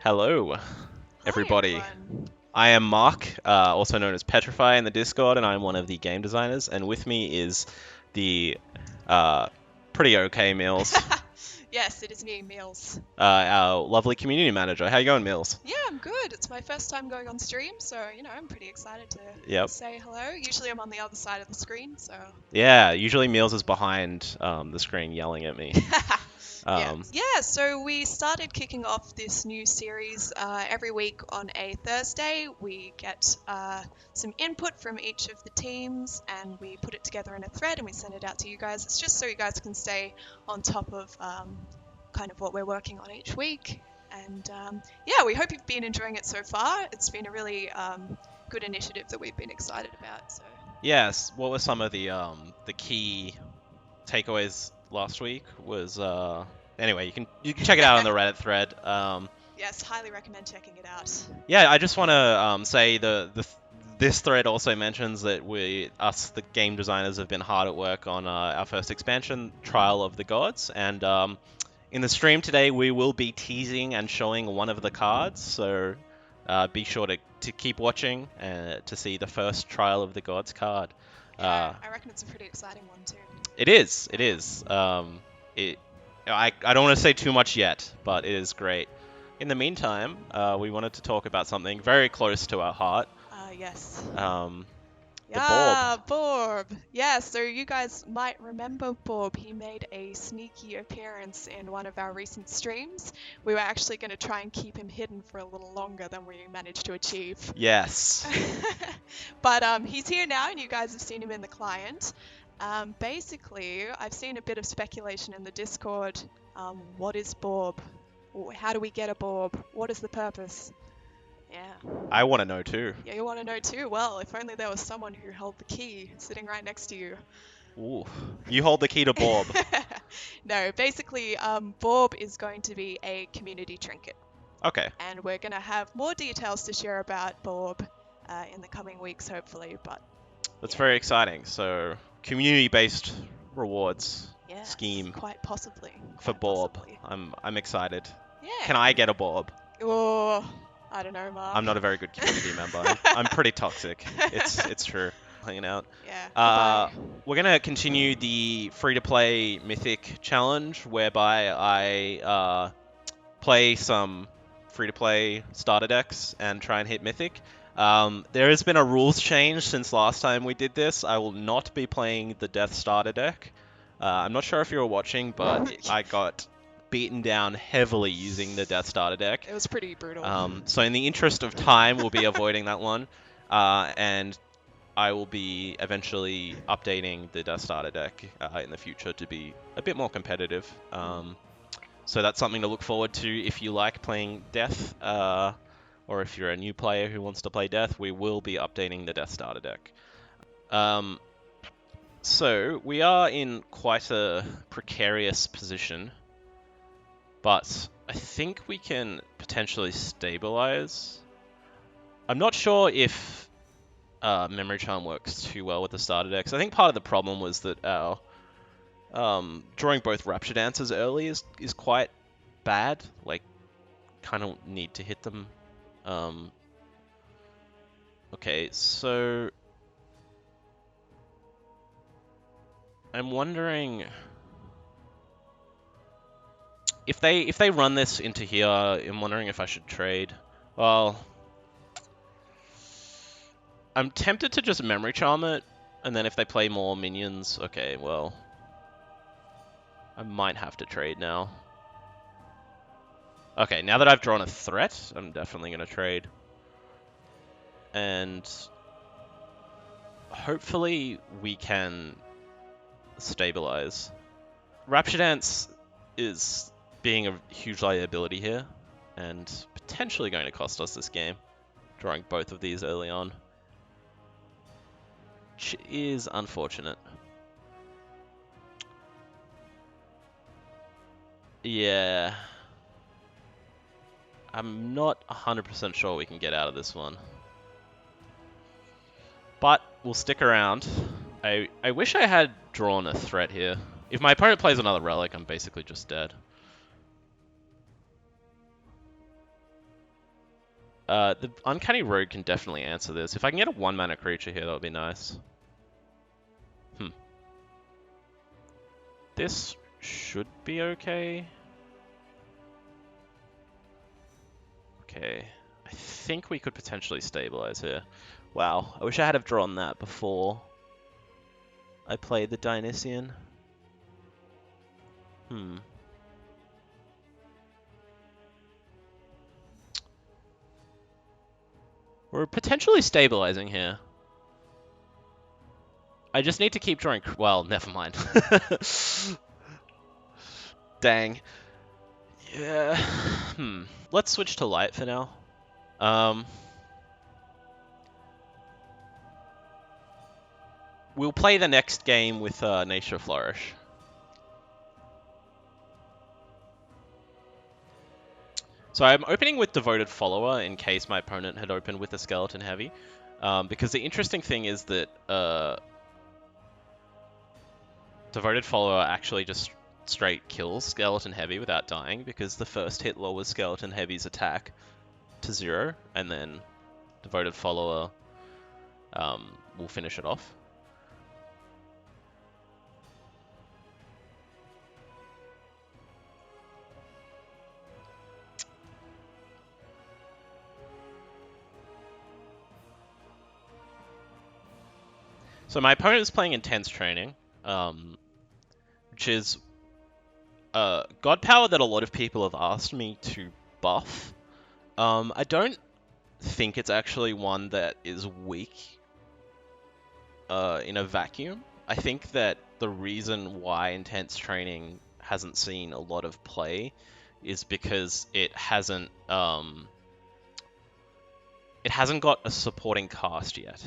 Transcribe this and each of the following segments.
Hello, Hi everybody. everyone. I am Mark, also known as Petrify in the Discord, and I'm one of the game designers. And with me is the uh, pretty okay Mills, Yes, it is me, Meals. our lovely community manager. How you going, Mills? Yeah, I'm good. It's my first time going on stream, so I'm pretty excited to Yep. say hello. Usually I'm on the other side of the screen, so Yeah, usually Mills is behind the screen yelling at me. yeah. Um, Yeah, so we started kicking off this new series every week on a Thursday. We get some input from each of the teams and we put it together in a thread and we send it out to you guys. It's just so you guys can stay on top of kind of what we're working on each week. And yeah, we hope you've been enjoying it so far. It's been a really good initiative that we've been excited about. So yes. What were some of the key takeaways last week? Was anyway, you can check it out on the Reddit thread. yes, highly recommend checking it out. Yeah, I just want to say this thread also mentions that the game designers, have been hard at work on our first expansion, Trial of the Gods, and in the stream today we will be teasing and showing one of the cards. So be sure to keep watching to see the first Trial of the Gods card. Yeah, I reckon it's a pretty exciting one too. It is. It is. It. I don't want to say too much yet, but it is great. In the meantime, we wanted to talk about something very close to our heart. Yes. Um, the Borb. Yeah, Borb. Yeah, so you guys might remember Borb. He made a sneaky appearance in one of our recent streams. We were actually going to try and keep him hidden for a little longer than we managed to achieve. Yes. But he's here now, and you guys have seen him in the client. Basically, I've seen a bit of speculation in the Discord. What is Borb? How do we get a Borb? What is the purpose? Yeah. I want to know too. Yeah, you want to know too? Well, if only there was someone who held the key sitting right next to you. Ooh. You hold the key to Borb. No, basically, Borb is going to be a community trinket. Okay. And we're going to have more details to share about Borb in the coming weeks, hopefully. But That's very exciting. So, community-based rewards yes, scheme quite possibly. for Quite Borb. possibly. I'm excited. Yeah. Can I get a Borb? Oh, I don't know, Mark. I'm not a very good community member. I'm pretty toxic. It's true. Hanging out. Yeah. Goodbye. We're gonna continue the free-to-play Mythic challenge, whereby I play some free-to-play starter decks and try and hit Mythic. There has been a rules change since last time we did this. I will not be playing the Death starter deck. I'm not sure if you were watching, but I got beaten down heavily using the Death starter deck. It was pretty brutal. So in the interest of time, we'll be avoiding that one. And I will be eventually updating the Death starter deck in the future to be a bit more competitive. So that's something to look forward to if you like playing Death, or if you're a new player who wants to play Death. We will be updating the Death starter deck. So we are in quite a precarious position, but I think we can potentially stabilize. I'm not sure if Memory Charm works too well with the starter decks. I think part of the problem was that our drawing both Rapture Dancers early is quite bad. Like, kind of need to hit them. Okay, so I'm wondering if they run this into here. I'm wondering if I should trade. Well, I'm tempted to just Memory Charm it, and then if they play more minions, okay, well, I might have to trade now. Okay, now that I've drawn a threat, I'm definitely going to trade. And hopefully we can stabilize. Rapture Dance is being a huge liability here, and potentially going to cost us this game, drawing both of these early on, which is unfortunate. Yeah. I'm not 100% sure we can get out of this one. But we'll stick around. I wish I had drawn a threat here. If my opponent plays another relic, I'm basically just dead. The Uncanny Rogue can definitely answer this. If I can get a 1-mana creature here, that would be nice. This should be okay. Okay. I think we could potentially stabilize here. Wow, I wish I had have drawn that before I played the Dionysian. We're potentially stabilizing here. I just need to keep drawing... Well, never mind. Dang. Yeah. Let's switch to light for now. We'll play the next game with Nature Flourish. So I'm opening with Devoted Follower in case my opponent had opened with a Skeleton Heavy. Because the interesting thing is that Devoted Follower actually just straight kills Skeleton Heavy without dying, because the first hit lowers Skeleton Heavy's attack to 0, and then Devoted Follower will finish it off. So my opponent is playing Intense Training, which is God Power that a lot of people have asked me to buff. I don't think it's actually one that is weak in a vacuum. I think that the reason why Intense Training hasn't seen a lot of play is because it hasn't got a supporting cast yet.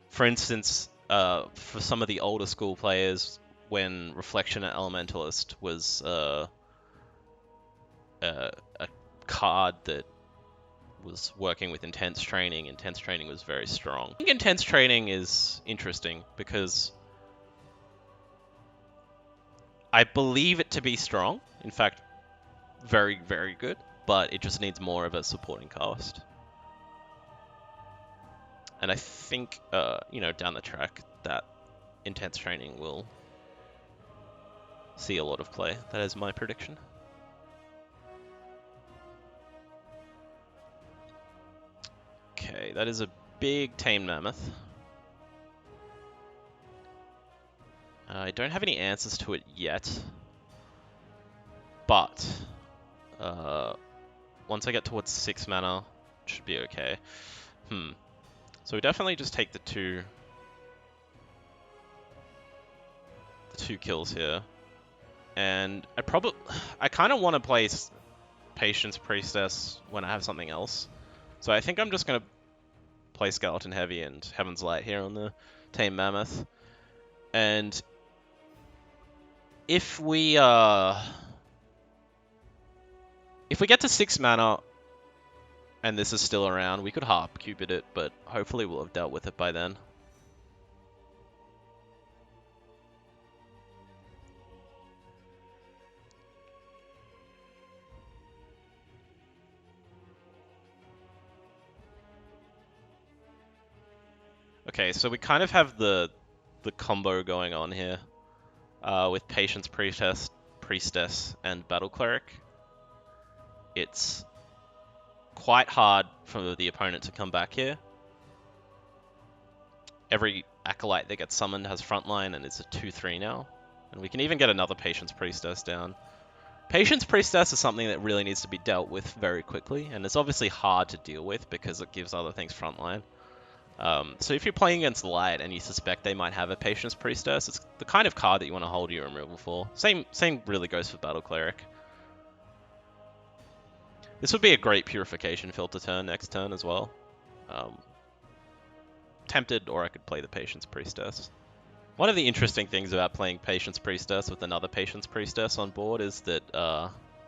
For instance, for some of the older school players, when Reflection at Elementalist was a card that was working with Intense Training was very strong. I think Intense Training is interesting because I believe it to be strong. In fact, very, very good, but it just needs more of a supporting cast. And I think, down the track, that Intense Training will see a lot of play. That is my prediction. Okay, that is a big Tame Mammoth. I don't have any answers to it yet, but once I get towards 6 mana, it should be okay. So we definitely just take the two kills here, and I kind of want to play Patience Priestess when I have something else. So I think I'm just gonna play Skeleton Heavy and Heaven's Light here on the Tame Mammoth, and if we get to 6 mana and this is still around, we could Harp Cupid it, but hopefully we'll have dealt with it by then. Okay, so we kind of have the combo going on here with Patience Priestess and Battle Cleric. It's quite hard for the opponent to come back here. Every Acolyte that gets summoned has frontline, and it's a 2/3 now. And we can even get another Patience Priestess down. Patience Priestess is something that really needs to be dealt with very quickly, and it's obviously hard to deal with because it gives other things frontline. So if you're playing against Light and you suspect they might have a Patience Priestess, it's the kind of card that you want to hold your removal for. Same really goes for Battle Cleric. This would be a great Purification Filter turn next turn as well. Tempted, or I could play the Patience Priestess. One of the interesting things about playing Patience Priestess with another Patience Priestess on board is that,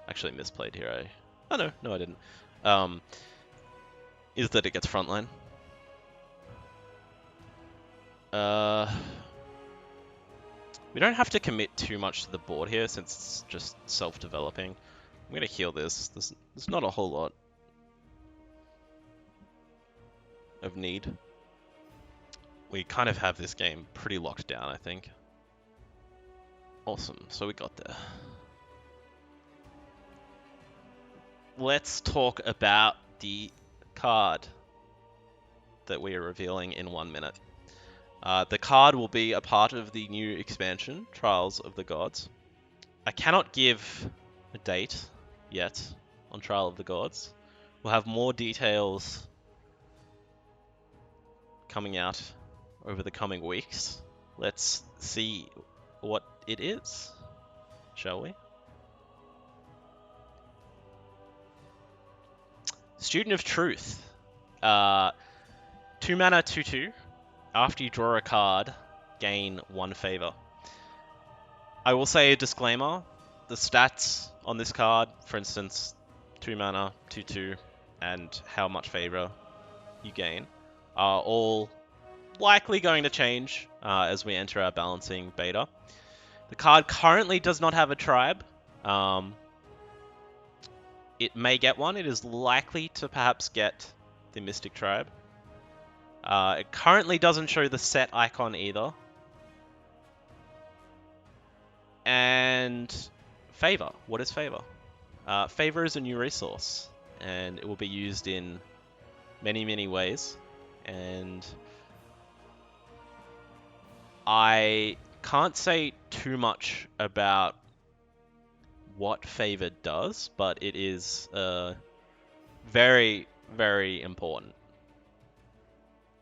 actually misplayed here, oh no I didn't, is that it gets frontline. We don't have to commit too much to the board here since it's just self-developing. I'm gonna heal this. There's not a whole lot of need. We kind of have this game pretty locked down, I think. Awesome, so we got there. Let's talk about the card that we are revealing in 1 minute. The card will be a part of the new expansion, Trials of the Gods. I cannot give a date yet on Trial of the Gods. We'll have more details coming out over the coming weeks. Let's see what it is, shall we? Student of Truth. 2 mana, 2/2. After you draw a card, gain 1 favor. I will say a disclaimer. The stats on this card, for instance, 2 mana, 2/2, and how much favor you gain, are all likely going to change as we enter our balancing beta. The card currently does not have a tribe. It may get one. It is likely to perhaps get the Mystic Tribe. It currently doesn't show the set icon either. And favor. What is favor? Favor is a new resource, and it will be used in many, many ways. And I can't say too much about what favor does, but it is very, very important.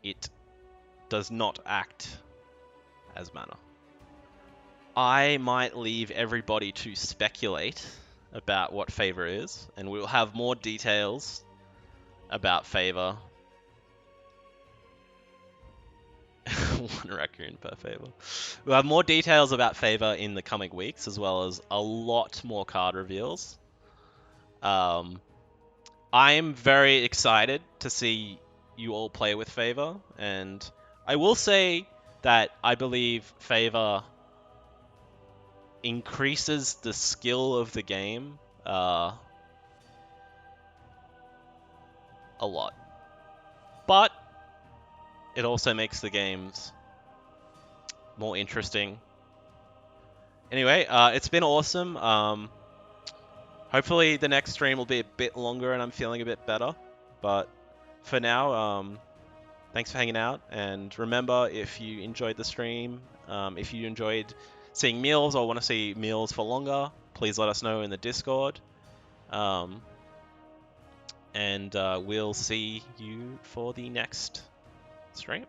It does not act as mana. I might leave everybody to speculate about what favor is, and we'll have more details about favor. 1 raccoon per favor. We'll have more details about favor in the coming weeks, as well as a lot more card reveals. I am very excited to see you all play with favor, and I will say that I believe favor increases the skill of the game a lot, but it also makes the games more interesting. Anyway, it's been awesome. Hopefully the next stream will be a bit longer and I'm feeling a bit better, but for now, thanks for hanging out, and remember, if you enjoyed the stream, if you enjoyed seeing meals or want to see meals for longer, please let us know in the Discord. And we'll see you for the next stream.